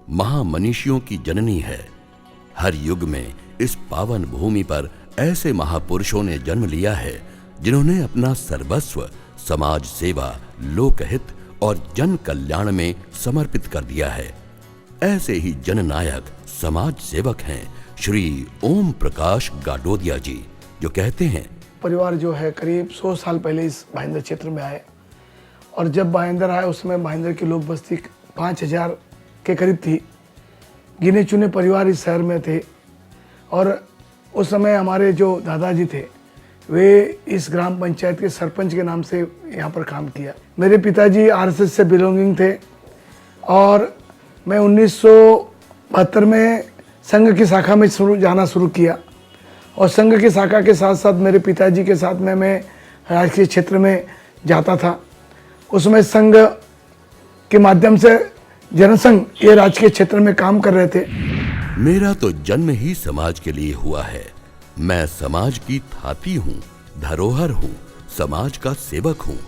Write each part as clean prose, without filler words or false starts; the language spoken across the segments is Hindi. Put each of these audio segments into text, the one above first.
महामनीषियों की जननी है। हर युग में इस पावन भूमि पर ऐसे महापुरुषों ने जन्म लिया है जिन्होंने अपना सर्वस्व समाज सेवा, लोकहित और जन कल्याण में समर्पित कर दिया है। ऐसे ही जननायक समाज सेवक हैं श्री ओम प्रकाश गाडोदिया जी, जो कहते हैं, परिवार जो है करीब 100 साल पहले इस भाईंदर क्षेत्र में आए और जब भाईंदर आए उसमें भाईंदर की लोक बस्ती 5000 के करीब थी। गिने चुने परिवार इस शहर में थे और उस समय हमारे जो दादाजी थे वे इस ग्राम पंचायत के सरपंच के नाम से यहाँ पर काम किया। मेरे पिताजी आरएसएस से बिलोंगिंग थे और मैं 1972 में संघ की शाखा में जाना शुरू किया और संघ की शाखा के साथ साथ मेरे पिताजी के साथ में मैं राजकीय क्षेत्र में जाता था। उसमें संघ के माध्यम से जनसंघ ये राजकीय क्षेत्र में काम कर रहे थे। मेरा तो जन्म ही समाज के लिए हुआ है। मैं समाज की थाती हूँ, धरोहर हूँ, समाज का सेवक हूँ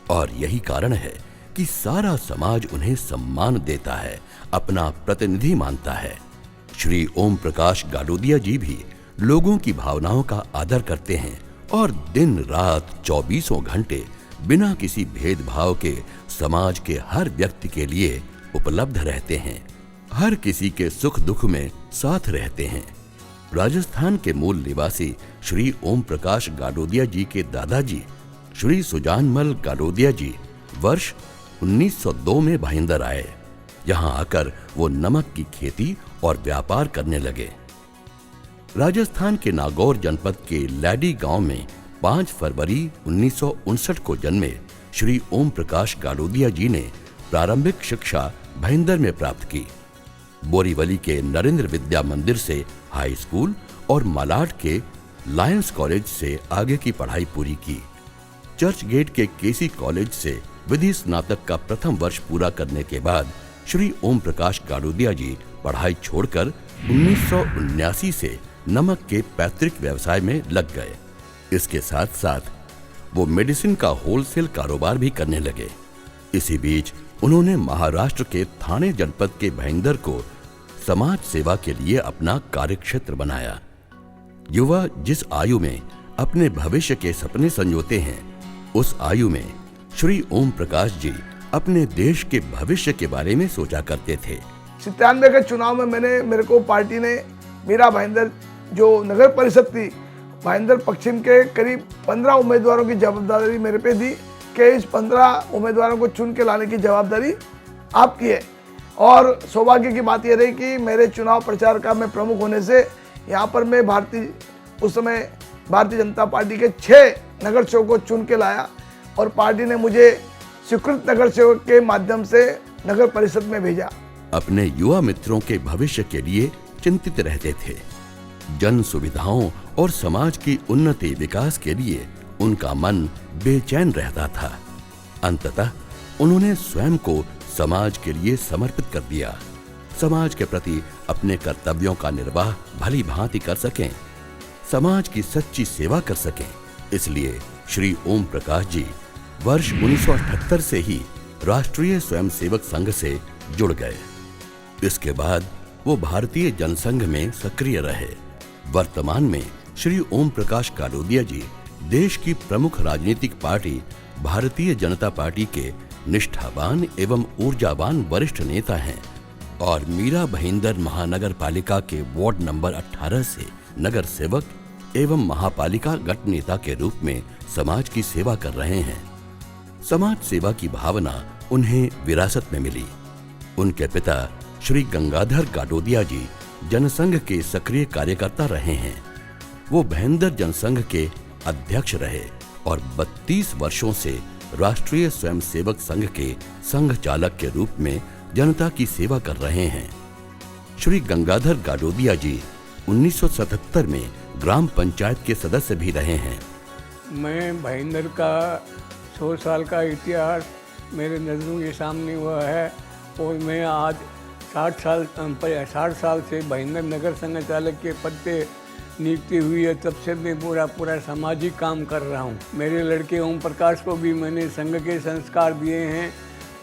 और यही कारण है कि सारा समाज उन्हें सम्मान देता है, अपना प्रतिनिधि मानता है। श्री ओम प्रकाश गाडोदिया जी भी लोगों की भावनाओं का आदर करते हैं और दिन रात 24 घंटे बिना किसी भेदभाव के समाज के हर व्यक्ति के लिए उपलब्ध रहते हैं। हर किसी के सुख दुख में साथ रहते हैं। राजस्थान के मूल निवासी श्री ओम प्रकाश गाडोदिया जी के दादाजी श्री सुजानमल गाडोदिया जी वर्ष 1902 में भाईंदर आए। यहाँ आकर वो नमक की खेती और व्यापार करने लगे। राजस्थान के नागौर जनपद के लैडी गांव में 5 फरवरी 1959 को जन्मे श्री ओम प्रकाश गाडोदिया जी ने प्रारंभिक शिक्षा भाईंदर में प्राप्त की। बोरीवली के नरेंद्र विद्या मंदिर से हाई स्कूल और मालाड के लायंस कॉलेज से आगे की पढ़ाई पूरी की। चर्च गेट के केसी कॉलेज से विधि स्नातक का प्रथम वर्ष पूरा करने के बाद श्री ओम प्रकाश गाडोदिया जी पढ़ाई छोड़कर 1979 से नमक के पैतृक व्यवसाय में लग गए। इसके साथ साथ वो मेडिसिन का होलसेल कारोबार भी करने लगे। इसी बीच उन्होंने महाराष्ट्र के थाने जनपद के भाईंदर को समाज सेवा के लिए अपना कार्यक्षेत्र बनाया। युवा जिस आयु में अपने भविष्य के सपने संजोते हैं, उस आयु में श्री ओम प्रकाश जी अपने देश के भविष्य के बारे में सोचा करते थे। 97 के चुनाव में मेरे को पार्टी ने मीरा भाईंदर जो नगर परिषद थी भाईंदर पश्चिम के करीब 15 उम्मीदवारों की जवाबदारी मेरे पे दी कि इस 15 उम्मीदवारों को चुन के लाने की जवाबदारी आपकी है। और सौभाग्य की बात यह रही कि मेरे चुनाव प्रचार का मैं प्रमुख होने से यहाँ पर मैं उस समय भारतीय जनता पार्टी के 6 नगर सेवकों को चुन के लाया और पार्टी ने मुझे स्वीकृत नगर सेवक के माध्यम से नगर परिषद में भेजा। अपने युवा मित्रों के भविष्य के लिए चिंतित रहते थे। जन सुविधाओं और समाज की उन्नति विकास के लिए उनका मन बेचैन रहता था। अंततः उन्होंने स्वयं को समाज के लिए समर्पित कर दिया। समाज के प्रति अपने कर्तव्यों का निर्वाह भली भांति कर सकें, समाज की सच्ची सेवा कर सकें, इसलिए श्री ओम प्रकाश जी वर्ष 1978 से ही राष्ट्रीय स्वयंसेवक संघ से जुड़ गए। इसके बाद वो भारतीय जनसंघ में सक्रिय रहे। वर्तमान में श्री ओम प्रकाश गाडोदिया जी देश की प्रमुख राजनीतिक पार्टी भारतीय जनता पार्टी के निष्ठावान एवं ऊर्जावान वरिष्ठ नेता हैं और मीरा भाईंदर महानगर पालिका के वार्ड नंबर 18 से नगर सेवक एवं महापालिका गट नेता के रूप में समाज की सेवा कर रहे हैं। समाज सेवा की भावना उन्हें विरासत में मिली। उनके पिता श्री गंगाधर गाडोदिया जी जनसंघ के सक्रिय कार्यकर्ता रहे हैं। वो भाईंदर जनसंघ के अध्यक्ष रहे और 32 वर्षों से राष्ट्रीय स्वयंसेवक संघ के संघ चालक के रूप में जनता की सेवा कर रहे हैं। श्री गंगाधर गाडोदिया जी 1977 में ग्राम पंचायत के सदस्य भी रहे हैं। मैं भाईंदर का 100 साल का इतिहास मेरे नज़रों के सामने हुआ है और मैं आज 60 साल से भाईंदर नगर संघ चालक के पद पे नियुक्ति हुई है। तब से मैं पूरा सामाजिक काम कर रहा हूँ। मेरे लड़के ओम प्रकाश को भी मैंने संघ के संस्कार दिए हैं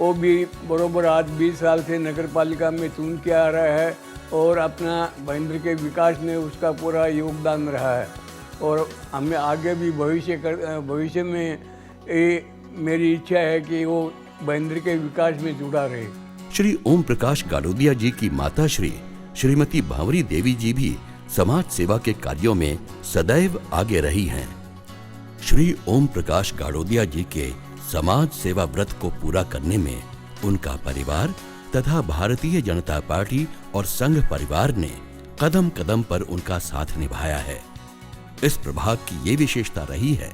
वो भी बरोबर आज 20 साल से नगर पालिका में चुन के आ रहा है और अपना भाईंदर के विकास में उसका पूरा योगदान रहा है। और हमें आगे भी भविष्य में मेरी इच्छा है कि वो भाईंदर के विकास में जुड़ा रहे। श्री ओम प्रकाश गाड़ोदिया जी की माता श्रीमती भांवरी देवी जी भी समाज सेवा के कार्यों में सदैव आगे रही हैं। श्री ओम प्रकाश गाड़ोदिया जी के समाज सेवा व्रत को पूरा करने में उनका परिवार तथा भारतीय जनता पार्टी और संघ परिवार ने कदम कदम पर उनका साथ निभाया है। इस प्रभाग की ये विशेषता रही है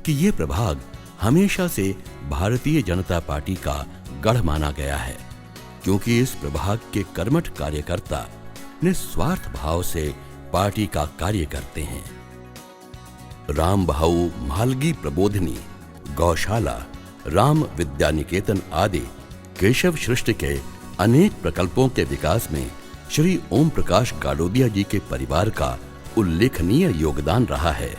कि ये प्रभाग हमेशा से भारतीय जनता पार्टी का गढ़ माना गया है, क्योंकि इस प्रभाग के कर्मठ कार्यकर्ता निस्वार्थ भाव से पार्टी का कार्य करते हैं। राम बहाऊ मालगी प्रबोधिनी, गौशाला, राम विद्या निकेतन आदि केशव सृष्टि के अनेक प्रकल्पों के विकास में श्री ओम प्रकाश गाड़ोदिया जी के परिवार का उल्लेखनीय योगदान रहा है।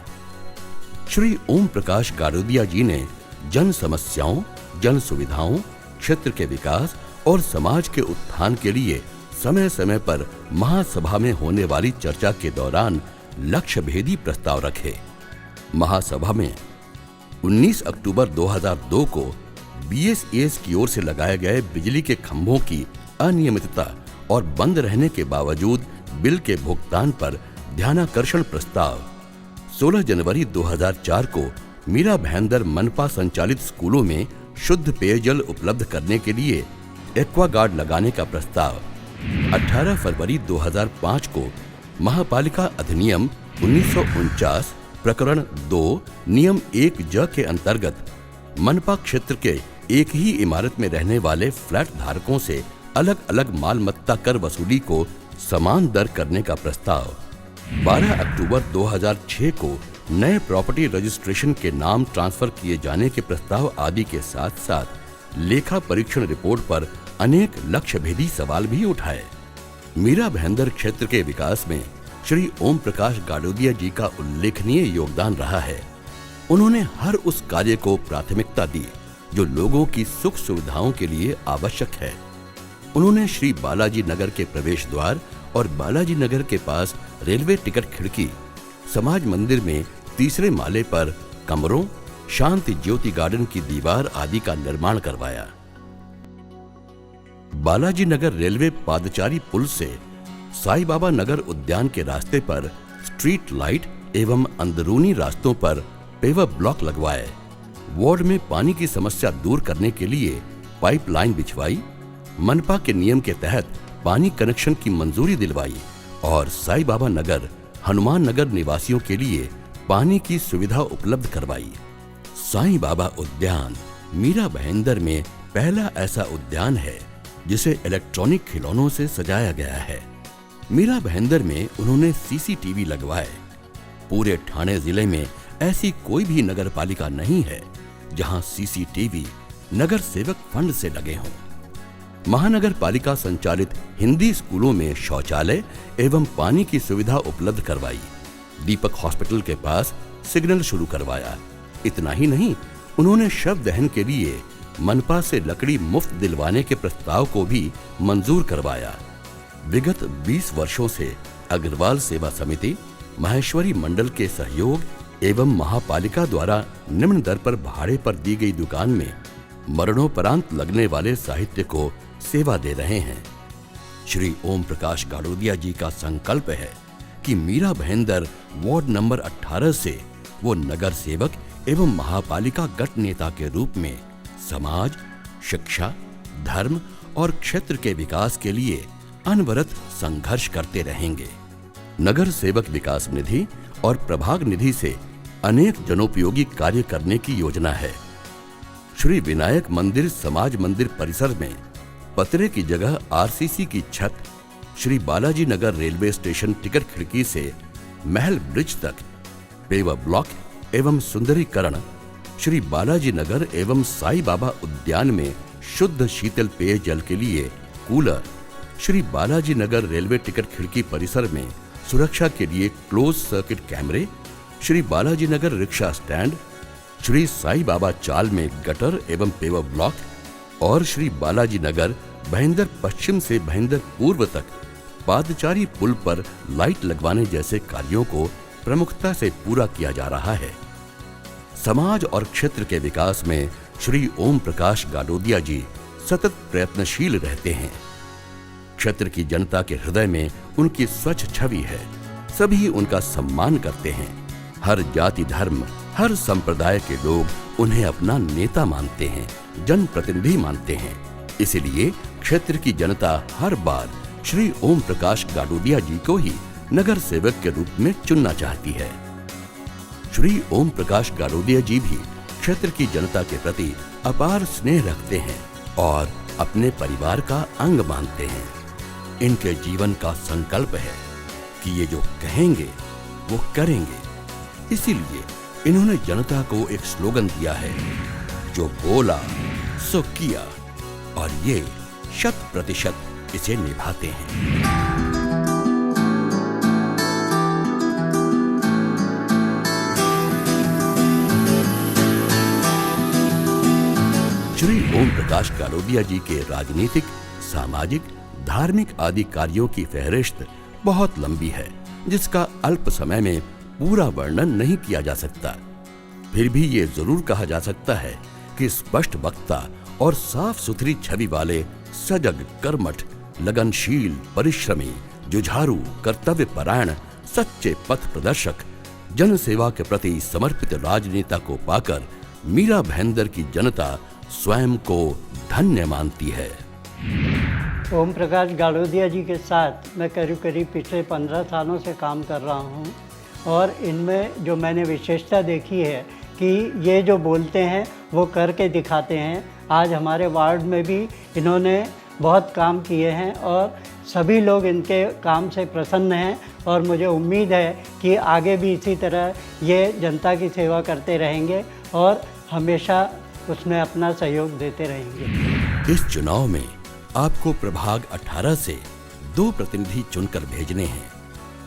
श्री ओम प्रकाश गाड़ोदिया जी ने जन समस्याओं, जन सुविधाओं, क्षेत्र के विकास और समाज के उत्थान के लिए समय समय पर महासभा में होने वाली चर्चा के दौरान लक्ष्य भेदी प्रस्ताव रखे। महासभा में 19 अक्टूबर 2002 को BSES की ओर से लगाए गए बिजली के खंभों की अनियमितता और बंद रहने के बावजूद बिल के भुगतान पर ध्यानाकर्षण प्रस्ताव, 16 जनवरी 2004 को मीरा भाईंदर मनपा संचालित स्कूलों में शुद्ध पेयजल उपलब्ध करने के लिए एक्वागार्ड लगाने का प्रस्ताव, 18 फरवरी 2005 को महापालिका अधिनियम 1949 प्रकरण 2 नियम 1 ज के अंतर्गत मनपा क्षेत्र के एक ही इमारत में रहने वाले फ्लैट धारकों से अलग अलग मालमत्ता कर वसूली को समान दर करने का प्रस्ताव, 12 अक्टूबर 2006 को नए प्रॉपर्टी रजिस्ट्रेशन के नाम ट्रांसफर किए जाने के प्रस्ताव आदि के साथ साथ लेखा परीक्षण रिपोर्ट पर अनेक लक्ष्य भेदी सवाल भी उठाए। मीरा भाईंदर क्षेत्र के विकास में श्री ओम प्रकाश गाड़ोदिया जी का उल्लेखनीय योगदान रहा है। उन्होंने हर उस कार्य को प्राथमिकता दी जो लोगों की सुख सुविधाओं के लिए आवश्यक है। उन्होंने श्री बालाजी नगर के प्रवेश द्वार और बालाजी नगर के पास रेलवे टिकट खिड़की, समाज मंदिर में तीसरे माले पर कमरों, शांति ज्योति गार्डन की दीवार आदि का निर्माण करवाया। बालाजी नगर रेलवे पादचारी पुल से साईं बाबा नगर उद्यान के रास्ते पर स्ट्रीट लाइट एवं अंदरूनी रास्तों पर पेवर ब्लॉक लगवाए। वार्ड में पानी की समस्या दूर करने के लिए पाइपलाइन बिछवाई, मनपा के नियम के तहत पानी कनेक्शन की मंजूरी दिलवाई और साईं बाबा नगर, हनुमान नगर निवासियों के लिए पानी की सुविधा उपलब्ध करवाई। साईं बाबा उद्यान मीरा भाईंदर में पहला ऐसा उद्यान है जिसे इलेक्ट्रॉनिक खिलौनों से सजाया गया है। मीरा भाईंदर में उन्होंने CCTV लगवाए। पूरे ठाणे जिले में ऐसी कोई भी नगर पालिका नहीं है जहां CCTV नगर सेवक फंड से लगे हों। महानगर पालिका संचालित हिंदी स्कूलों में शौचालय एवं पानी की सुविधा उपलब्ध करवाई। दीपक हॉस्पिटल के पास सिग्नल शुरू करवाया। इतना ही नहीं, उन्होंने शव दहन के लिए मनपा से लकड़ी मुफ्त दिलवाने के प्रस्ताव को भी मंजूर करवाया। विगत 20 वर्षों से अग्रवाल सेवा समिति, माहेश्वरी मंडल के सहयोग एवं महापालिका द्वारा निम्न दर पर भाड़े पर दी गई दुकान में मरणोपरांत लगने वाले साहित्य को सेवा दे रहे हैं। श्री ओम प्रकाश गाड़ोदिया जी का संकल्प है कि मीरा भाईंदर वार्ड नंबर 18 से वो नगर सेवक एवं महापालिका गट नेता के रूप में समाज, शिक्षा, धर्म और क्षेत्र के विकास के लिए अनवरत संघर्ष करते रहेंगे। नगर सेवक विकास निधि और प्रभाग निधि से अनेक जनोपयोगी कार्य करने की योजना है। श्री विनायक मंदिर समाज मंदिर परिसर में पतरे की जगह RCC की छत, Shri Balaji Nagar railway station ticket खिड़की से महल ब्रिज तक पेवर ब्लॉक एवं सुंदरीकरण, श्री बालाजी नगर एवं साईं बाबा उद्यान में शुद्ध शीतल पेय जल के लिए cooler, Shri Balaji Nagar railway ticket खिड़की परिसर में सुरक्षा के लिए क्लोज सर्किट कैमरे, श्री बालाजी नगर रिक्शा स्टैंड, श्री साईं बाबा चाल में गटर एवं पेवर ब्लॉक, और श्री बालाजी नगर भाईंदर पश्चिम से भाईंदर पूर्व तक पादचारी पुल पर लाइट लगवाने जैसे कार्यों को प्रमुखता से पूरा किया जा रहा है। समाज और क्षेत्र के विकास में श्री ओम प्रकाश गाडोदिया जी सतत प्रयत्नशील रहते हैं। क्षेत्र की जनता के हृदय में उनकी स्वच्छ छवि है। सभी उनका सम्मान करते हैं। हर जाति धर्म हर संप्रदाय के लोग उन्हें अपना नेता मानते हैं, जनप्रतिनिधि मानते हैं। इसलिए क्षेत्र की जनता हर बार श्री ओम प्रकाश गाडोदिया जी को ही नगर सेवक के रूप में चुनना चाहती है। श्री ओम प्रकाश गाडोदिया जी भी क्षेत्र की जनता के प्रति अपार स्नेह रखते हैं और अपने परिवार का अंग मानते हैं। इनके जीवन का संकल्प है कि ये जो कहेंगे वो करेंगे। इसीलिए इन्होंने जनता को एक स्लोगन दिया है, जो बोला सो किया, और ये 100% इसे निभाते हैं। श्री ओम प्रकाश गाडोदिया जी के राजनीतिक, सामाजिक, धार्मिक आदि कार्यों की फहरिस्त बहुत लंबी है, जिसका अल्प समय में पूरा वर्णन नहीं किया जा सकता। फिर भी ये जरूर कहा जा सकता है कि स्पष्ट वक्ता और साफ सुथरी छवि वाले सजग, कर्मठ, लगनशील, परिश्रमी, जुझारू, कर्तव्य परायण, सच्चे पथ प्रदर्शक, जन सेवा के प्रति समर्पित राजनेता को पाकर मीरा भाईंदर की जनता स्वयं को धन्य मानती है। ओम प्रकाश गाडोदिया जी के साथ मैं करीब पिछले 15 सालों से काम कर रहा हूँ, और इनमें जो मैंने विशेषता देखी है कि ये जो बोलते हैं वो करके दिखाते हैं। आज हमारे वार्ड में भी इन्होंने बहुत काम किए हैं और सभी लोग इनके काम से प्रसन्न हैं, और मुझे उम्मीद है कि आगे भी इसी तरह ये जनता की सेवा करते रहेंगे और हमेशा उसमें अपना सहयोग देते रहेंगे। इस चुनाव में आपको प्रभाग 18 से 2 प्रतिनिधि चुनकर भेजने हैं।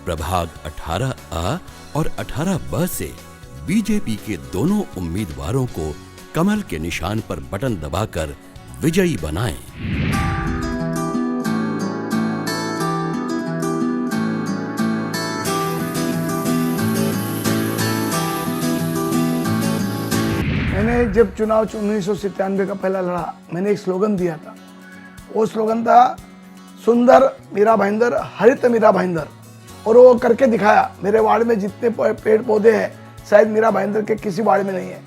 प्रभाग 18A और 18B से बीजेपी के दोनों उम्मीदवारों को कमल के निशान पर बटन दबाकर विजयी बनाएं। मैंने जब चुनाव 1997 का पहला लड़ा, मैंने एक स्लोगन दिया था। वो स्लोगन था, सुंदर मीरा भाईंदर, हरित मीरा भाईंदर, और वो करके दिखाया। मेरे वार्ड में जितने पेड़ पौधे हैं शायद मीरा भाईंदर के किसी वार्ड में नहीं है।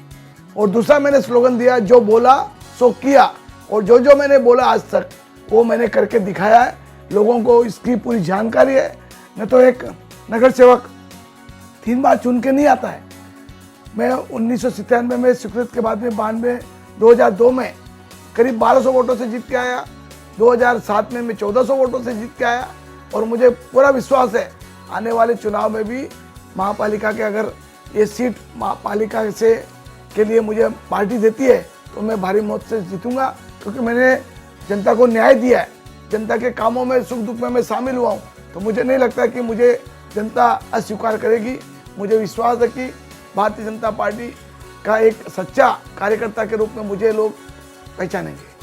और दूसरा मैंने स्लोगन दिया, जो बोला सो किया, और जो मैंने बोला आज तक वो मैंने करके दिखाया है। लोगों को इसकी पूरी जानकारी है। मैं तो एक नगर सेवक 3 बार चुन के नहीं आता है। मैं 1997 में स्वीकृत के बाद में 92, 2002 में करीब 1200 वोटों से जीत के आया। 2007 में मैं 1400 वोटों से जीत के आया, और मुझे पूरा विश्वास है आने वाले चुनाव में भी महापालिका के, अगर ये सीट महापालिका से के लिए मुझे पार्टी देती है तो मैं भारी मत से जीतूंगा, क्योंकि मैंने जनता को न्याय दिया है। जनता के कामों में, सुख दुख में मैं शामिल हुआ हूँ, तो मुझे नहीं लगता कि मुझे जनता अस्वीकार करेगी। मुझे विश्वास है कि भारतीय जनता पार्टी का एक सच्चा कार्यकर्ता के रूप में मुझे लोग पहचानेंगे।